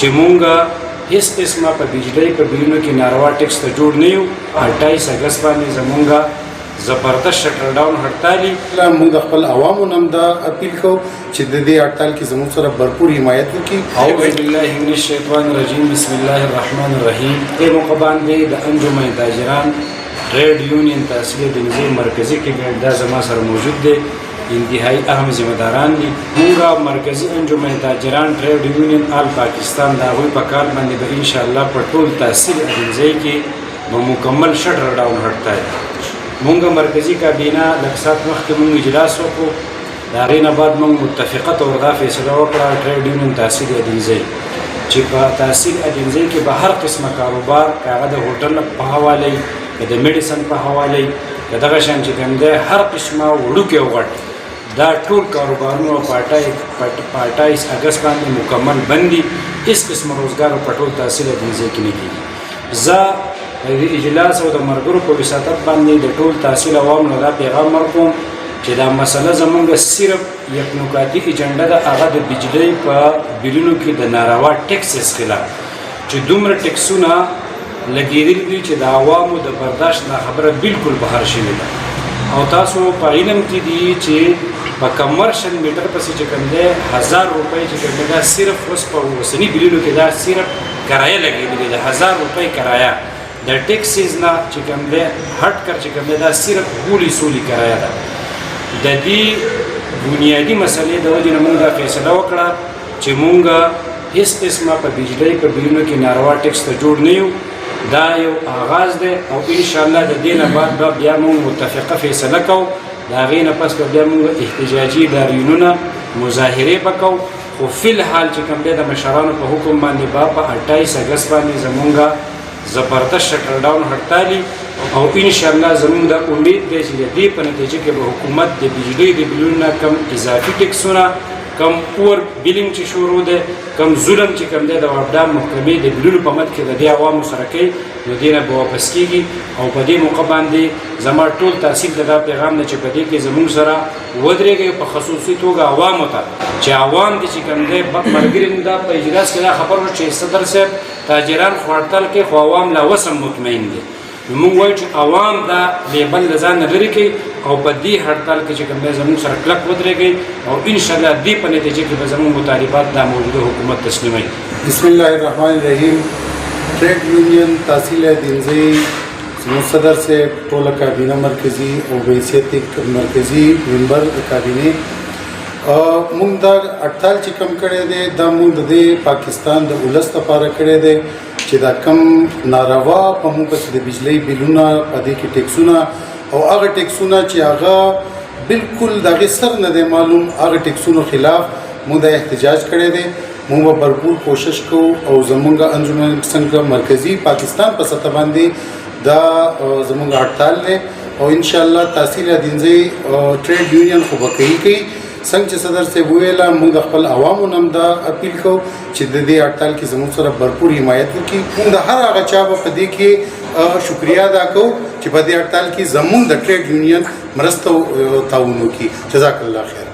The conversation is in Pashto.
چې مونږ هیڅ قسمه په بجلی په بیلونو کې ناروا ټیکس ته جوړ نه یو. 28 اګست باندې زمونږ زبردست شټر ډاون هړتالي موږ خپل عوامو نم دا اپیل کوو چې د دې هړتال کې زموږ سره بھرپور حمایت وکړي. اعوذ بالله من الشیطان الرجیم بسم الله الرحمن الرحیم. په موقع باندې د انجمن تاجران ټریډ یونین تحصیل دنیزي مرکزی کې دا زما سره موجود دی. انتهایی اهم ذمہ داران دي. موږ مرکزی انجمن تاجران ټریډ یونین آل پاکستان دا غوي په کال باندې به ان شاء الله په ټول تحصیل دنیزي کې به مکمل شټر ډاون هړتالي. مونږ مرکزی کابینه لکسات مخکې مونږ اجلاس وکړو. د هغې نه بعد مونږ متفقه طور دا فیصله وکړه ټریډ یونین تحصیل ادینزی چې په تحصیل ادینزی کې به هر قسمه کاروبار که هغه د هوټل په حواله که د میډیسن په حواله که دغه شان چې کوم دی هر قسمه وړوکی او غټ دا ټول کاروبارونه په 28 اګست باندې مکمل بندي. هیڅ قسمه روزګار په ټول تحصیل ادینزی کې نه کېږي. زه د اجلاس او د مرګرو په وساطت باندې د ټول تحصیل عوامو دا پیغام ورکوم چې دا مسله زمونږ صرف یک نکاتي ایجنډا ده، هغه د بجلی په بیلونو کې د ناروا ټیکسز خلاف چې دومره ټیکسونه لګېدلي دي چې د عوامو د برداشت نه خبره بالکل بهر شوې ده. او تاسو په علم کې دي چې په کمرشل میټر پسې چې کوم دی 1000 روپۍ چې کوم دی دا صرف اوس په اوسني بیلونو کې دا صرف کرایه لګېدلې ده. 1000 روپۍ کرایه د ټیکسز نه چې کوم دی هټ کر چې کوم دی دا صرف غولي سولي کرایه ده. د دې بنیادي مسلې د وجې نه مونږ دا فیصله وکړه چې مونږ هیڅ قسمه په بجلی په بیلونو کې ناروا ټیکس ته جوړ نه یو. دا یو آغاز دی او انشاءالله د دې نه بعد به بیا مونږ متفقه فیصله کوو. د هغې نه پس به بیا مونږ احتجاجي لاریونونه مظاهرې به کوو. خو فی الحال چې کوم دی د مشرانو په حکم باندې به په 28 اګست باندې زمونږ زبردست شټر ډاون هړتالي او ان شاء الله زموږ د امید دی چې د دې په نتیجه کې به حکومت د بجلی د بیلونو نه کم اضافي ټیکسونه کم اور بیلینګ چې شروع دی کم ظلم چې کوم دی د وابډا محکمې د بیلونو په مد کې د دې عوامو سره کوي نو دې نه به واپس کېږي. او په دې موقع باندې زما ټول تحصیل ته دا پیغام دی چې په دې کې زموږ سره ودرېږئ په خصوصي توګه عوامو ته چې عوام دي چې کوم دی ملګري مو دا په اجلاس کې دا خبر وشو چې صدر صاحب تاجران خو هړتال کې خو عوام لا وسم مطمئن دي. موږ وایو چې عوام دا لیبل له ځان نه لرې کړي او په دې هړتال کې چې کوم دی زموږ سره کلک ودرېږئ او انشاءالله دې په نتیجه کې به زموږ مطالبات دا موجوده حکومت تسلیموي. بسم الله الرحمن الرحیم. ټریډ یونین تحصیل ادینزی زموږ صدر صاحب ټوله کابینه مرکزي او بحیثیت مرکزي ممبر د کابینې مونږ دا هړتال چې کم کړی دی دا مونږ د دې پاکستان د ولس لپاره کړی دی چې دا کم ناروا په مونږ پسې د بجلی بیلونه په دې کې ټیکسونه او هغه ټیکسونه چې هغه بالکل د هغې سر نه دی معلوم هغه ټیکسونو خلاف مونږ دا احتجاج کړی دی. مونږ به بھرپور کوشش کوو او زمونږ انجمن څنګه مرکزي پاکستان په سطح باندې دا زمونږ هړتال دی او انشاءالله تحصیل ادینزی ټریډ یونین خو به کوي څنګه چې صدر صاحب ویله موږ خپل عوامو نم دا اپیل کوو چې د دې هړتال کې زموږ سره بھرپور حمایت وکړي. موږ د هر هغه چا به په دې کې شکریه ادا کوو چې په دې هړتال کې زموږ د ټریډ یونین مرسته او تعاون وکړي. جزاک الله خیر.